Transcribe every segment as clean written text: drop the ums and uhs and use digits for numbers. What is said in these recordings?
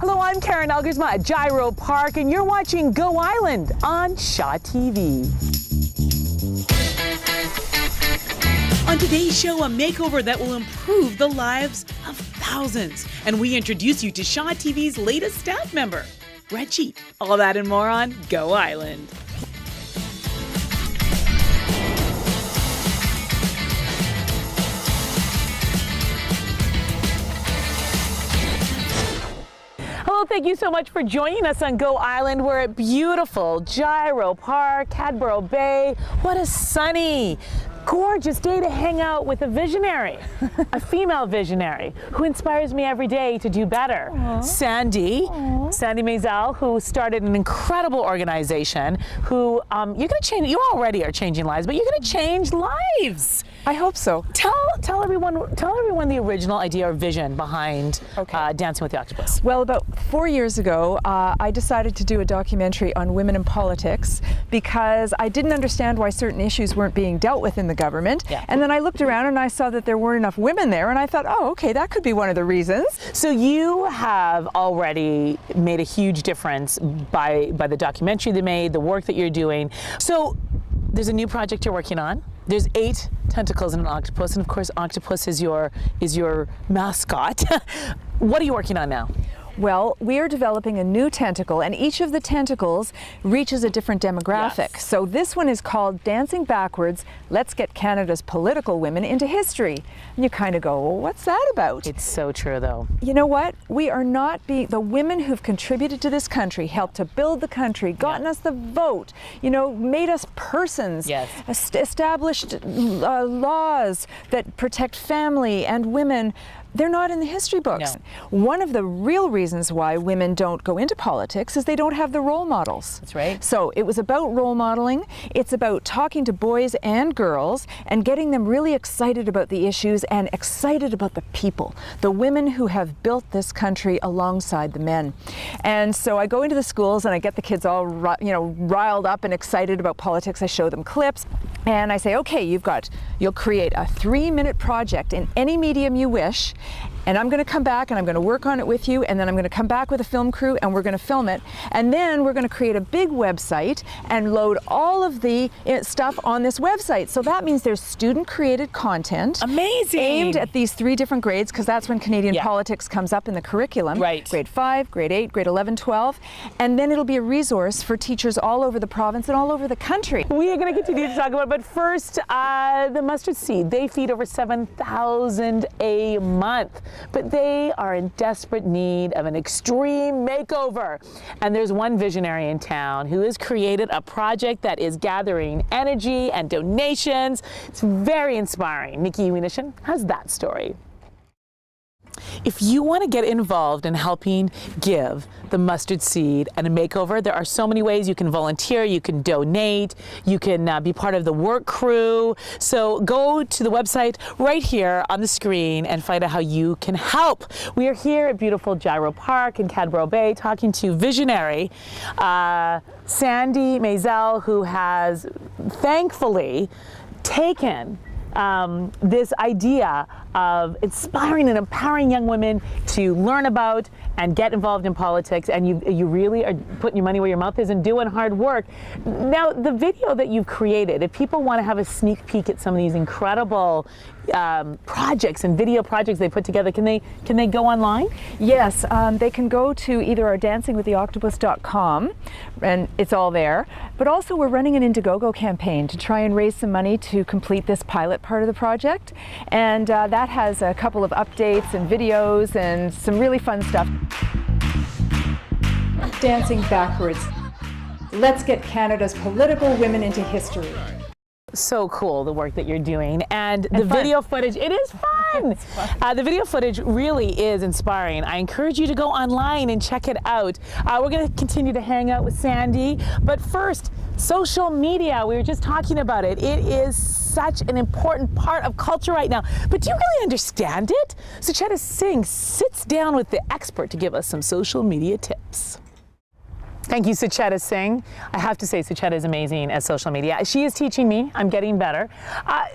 Hello, I'm Karen Elgersma at Gyro Park, and you're watching Go Island on Shaw TV. On today's show, a makeover that will improve the lives of thousands. And we introduce you to Shaw TV's latest staff member, Reggie. All that and more on Go Island. Hello, thank you so much for joining us on Go Island. We're at beautiful Gyro Park, Cadborough Bay. What a sunny, gorgeous day to hang out with a visionary, a female visionary who inspires me every day to do better. Aww. Sandy Mayzell, who started an incredible organization who you're going to change, you already are changing lives, but you're going to change lives. I hope so. Tell everyone the original idea or vision behind Dancing with the Octopus. Well, about 4 years ago, I decided to do a documentary on women in politics because I didn't understand why certain issues weren't being dealt with in the government. Yeah. And then I looked around and I saw that there weren't enough women there, and I thought, oh, okay, that could be one of the reasons. So you have already made a huge difference by the documentary they made, the work that you're doing. So there's a new project you're working on. There's 8 tentacles in an octopus, and of course, octopus is your mascot. What are you working on now? Well, we are developing a new tentacle, and each of the tentacles reaches a different demographic. Yes. So this one is called Dancing Backwards, Let's Get Canada's Political Women into History. And you kind of go, well, what's that about? It's so true, though. You know what? We are not the women who've contributed to this country, helped to build the country, gotten us the vote, you know, made us persons, established laws that protect family and women. They're not in the history books. No. One of the real reasons why women don't go into politics is they don't have the role models. That's right. So it was about role modeling. It's about talking to boys and girls and getting them really excited about the issues and excited about the people, the women who have built this country alongside the men. And so I go into the schools and I get the kids all riled up and excited about politics. I show them clips and I say, okay, you'll create a 3-minute project in any medium you wish. And I'm going to come back and I'm going to work on it with you, and then I'm going to come back with a film crew and we're going to film it, and then we're going to create a big website and load all of the stuff on this website. So that means there's student created content. Amazing. Aimed at these 3 different grades, because that's when Canadian politics comes up in the curriculum. Right. Grade 5, grade 8, grade 11, 12. And then it'll be a resource for teachers all over the province and all over the country. We are going to continue to talk about it, but first, the mustard seed. They feed over 7,000 a month. But they are in desperate need of an extreme makeover. And there's one visionary in town who has created a project that is gathering energy and donations. It's very inspiring. Nikki Winishin has that story. If you want to get involved in helping give the mustard seed and a makeover, there are so many ways. You can volunteer, you can donate, you can be part of the work crew. So go to the website right here on the screen and find out how you can help. We are here at beautiful Gyro Park in Cadborough Bay talking to visionary Sandy Mayzell, who has thankfully taken this idea of inspiring and empowering young women to learn about and get involved in politics, and you really are putting your money where your mouth is and doing hard work. Now, the video that you've created, if people want to have a sneak peek at some of these incredible projects and video projects they put together, can they go online? Yes, they can go to either our dancingwiththeoctopus.com, and it's all there, but also we're running an Indiegogo campaign to try and raise some money to complete this pilot part of the project, and that has a couple of updates and videos and some really fun stuff. Dancing Backwards. Let's get Canada's political women into history. So cool, the work that you're doing, and the video footage, it is fun. The video footage really is inspiring. I encourage you to go online and check it out. We're going to continue to hang out with Sandy, but first, social media. We were just talking about it. It is such an important part of culture right now, but do you really understand it? So Chetta Singh sits down with the expert to give us some social media tips. Thank you, Sucheta Singh. I have to say, Sucheta is amazing at social media. She is teaching me. I'm getting better.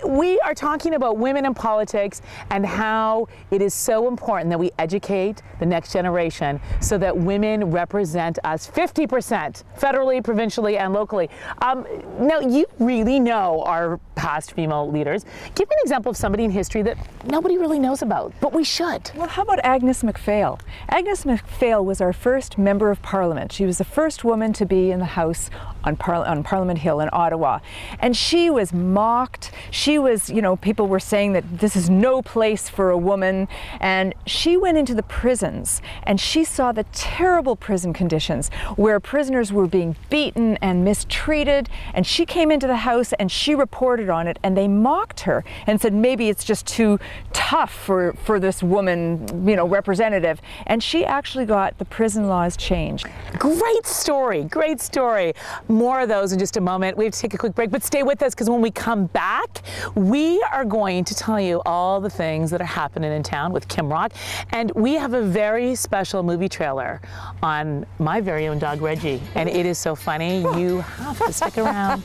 We are talking about women in politics and how it is so important that we educate the next generation so that women represent us 50% federally, provincially, and locally. Now, you really know our past female leaders. Give me an example of somebody in history that nobody really knows about, but we should. Well, how about Agnes MacPhail? Agnes MacPhail was our first member of Parliament. She was the first woman to be in the House on Parliament Hill in Ottawa. And she was mocked. She was, you know, people were saying that this is no place for a woman. And she went into the prisons and she saw the terrible prison conditions where prisoners were being beaten and mistreated. And she came into the House and she reported on it, and they mocked her and said maybe it's just too tough for this woman, you know, representative. And she actually got the prison laws changed. Great story, great story. More of those in just a moment. We have to take a quick break, but stay with us because when we come back, we are going to tell you all the things that are happening in town with Kim Rock. And we have a very special movie trailer on my very own dog, Reggie. And it is so funny. You have to stick around.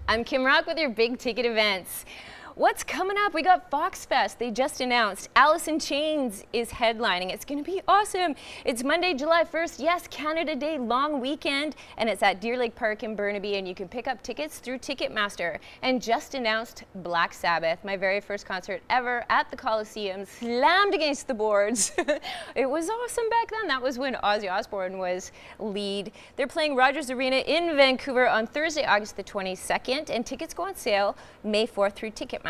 I'm Kim Rock with your big ticket events. What's coming up? We got Fox Fest. They just announced Alice in Chains is headlining. It's going to be awesome. It's Monday, July 1st. Yes, Canada Day long weekend. And it's at Deer Lake Park in Burnaby. And you can pick up tickets through Ticketmaster. And just announced Black Sabbath, my very first concert ever at the Coliseum, slammed against the boards. It was awesome back then. That was when Ozzy Osbourne was lead. They're playing Rogers Arena in Vancouver on Thursday, August the 22nd. And tickets go on sale May 4th through Ticketmaster.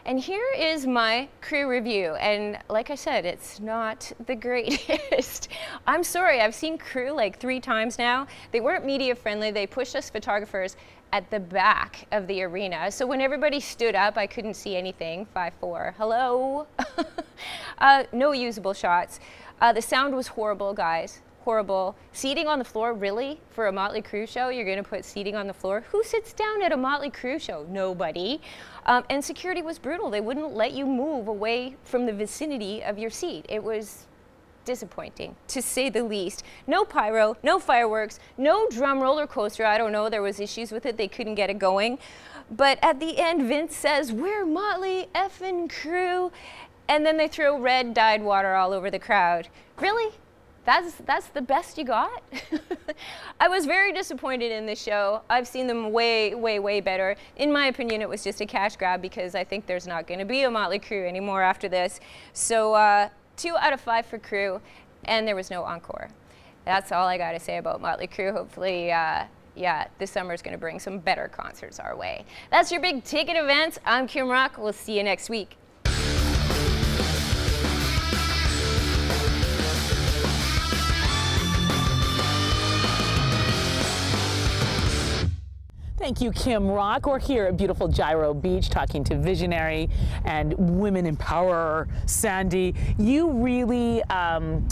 And here is my Crüe review, and like I said, it's not the greatest. I'm sorry, I've seen Crüe like 3 times now. They weren't media friendly. They pushed us photographers at the back of the arena, so when everybody stood up I couldn't see anything. 5'4", hello. No usable shots. The sound was horrible, guys. Horrible. Seating on the floor, really? For a Mötley Crüe show, you're going to put seating on the floor? Who sits down at a Mötley Crüe show? Nobody. And security was brutal. They wouldn't let you move away from the vicinity of your seat. It was disappointing, to say the least. No pyro, no fireworks, no drum roller coaster. I don't know, there was issues with it. They couldn't get it going. But at the end, Vince says, "We're Mötley effing Crüe." And then they throw red dyed water all over the crowd. Really? That's the best you got? I was very disappointed in this show. I've seen them way, way, way better. In my opinion, it was just a cash grab because I think there's not going to be a Mötley Crüe anymore after this. So 2 out of 5 for Crüe, and there was no encore. That's all I got to say about Mötley Crüe. Hopefully, yeah, this summer is going to bring some better concerts our way. That's your big ticket events. I'm Kim Rock. We'll see you next week. Thank you, Kim Rock. We're here at beautiful Gyro Beach talking to visionary and women in power, Sandy. You really have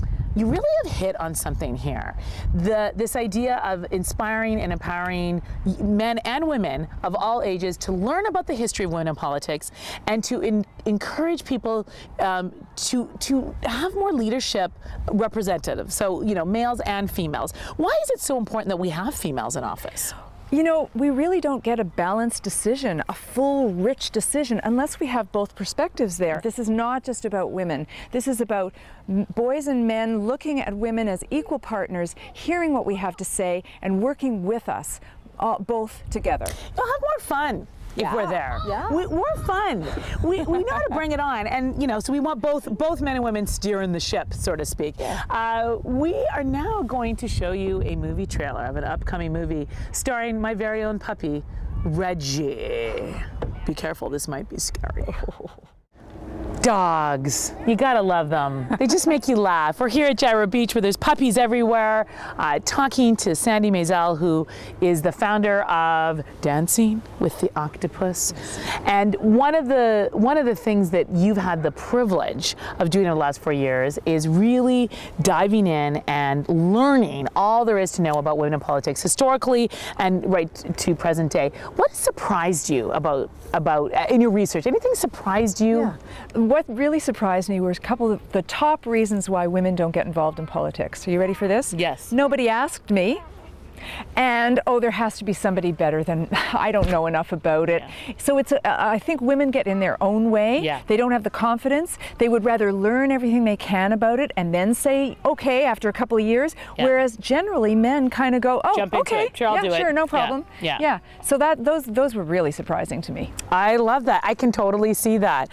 hit on something here. This idea of inspiring and empowering men and women of all ages to learn about the history of women in politics and to encourage people to have more leadership representatives. So, you know, males and females. Why is it so important that we have females in office? You know, we really don't get a balanced decision, a full, rich decision, unless we have both perspectives there. This is not just about women. This is about boys and men looking at women as equal partners, hearing what we have to say, and working with us, both together. You'll have more fun if we're there. Yeah. We're fun. We know how to bring it on, and you know, so we want both men and women steering the ship, so to speak. Yeah. We are now going to show you a movie trailer of an upcoming movie starring my very own puppy, Reggie. Be careful, this might be scary. Dogs. You gotta love them. They just make you laugh. We're here at Gyro Beach where there's puppies everywhere, talking to Sandy Mayzell, who is the founder of Dancing with the Octopus. And one of the things that you've had the privilege of doing over the last 4 years is really diving in and learning all there is to know about women in politics, historically and right to present day. What surprised you about in your research? Anything surprised you? Yeah. What really surprised me was a couple of the top reasons why women don't get involved in politics. Are you ready for this? Yes. Nobody asked me. And, oh, there has to be somebody better than, I don't know enough about it. Yeah. So it's, I think women get in their own way. Yeah. They don't have the confidence. They would rather learn everything they can about it and then say, okay, after a couple of years. Yeah. Whereas generally men kind of go, oh, jump into okay, it. Sure, I'll do it. Sure, no problem. Yeah. So those were really surprising to me. I love that. I can totally see that.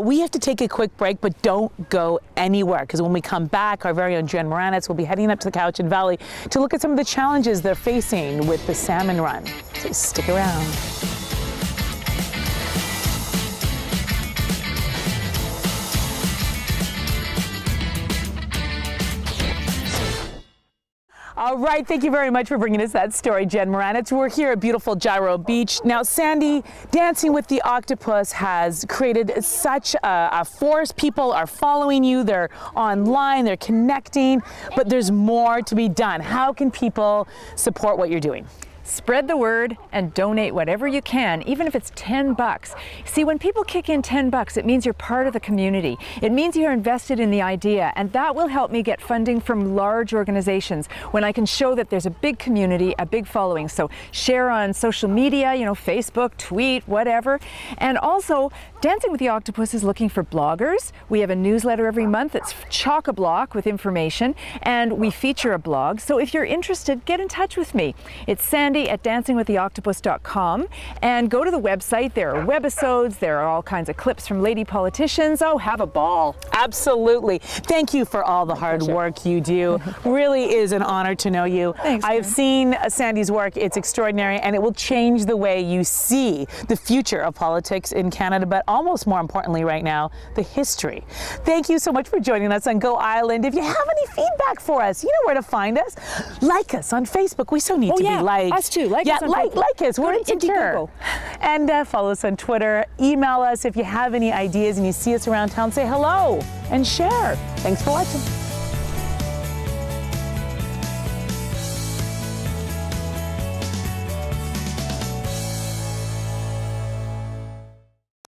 We have to take a quick break, but don't go anywhere, because when we come back, our very own Jen Moranitz will be heading up to the Cowichan Valley to look at some of the challenges they're facing with the salmon run. So stick around. All right, thank you very much for bringing us that story, Jen Moranitz. We're here at beautiful Gyro Beach. Now, Sandy, Dancing with the Octopus has created such a force. People are following you, they're online, they're connecting, but there's more to be done. How can people support what you're doing? Spread the word and donate whatever you can, even if it's $10. See, when people kick in $10, it means you're part of the community. It means you're invested in the idea, and that will help me get funding from large organizations when I can show that there's a big community, a big following. So share on social media, Facebook, tweet, whatever. And also, Dancing with the Octopus is looking for bloggers. We have a newsletter every month that's chock-a-block with information, and we feature a blog. So if you're interested, get in touch with me. It's Sandy at dancingwiththeoctopus.com, and go to the website. There are webisodes, there are all kinds of clips from lady politicians. Oh, have a ball. Absolutely. Thank you for all the hard work you do. Really is an honor to know you. Thanks, I have seen Sandy's work. It's extraordinary, and it will change the way you see the future of politics in Canada, but almost more importantly right now, the history. Thank you so much for joining us on Go Island. If you have any feedback for us, you know where to find us. Like us on Facebook. We so need to be liked. Us too. Like us on Facebook. Like us. We're insecure. And follow us on Twitter. Email us if you have any ideas and you see us around town. Say hello and share. Thanks for watching.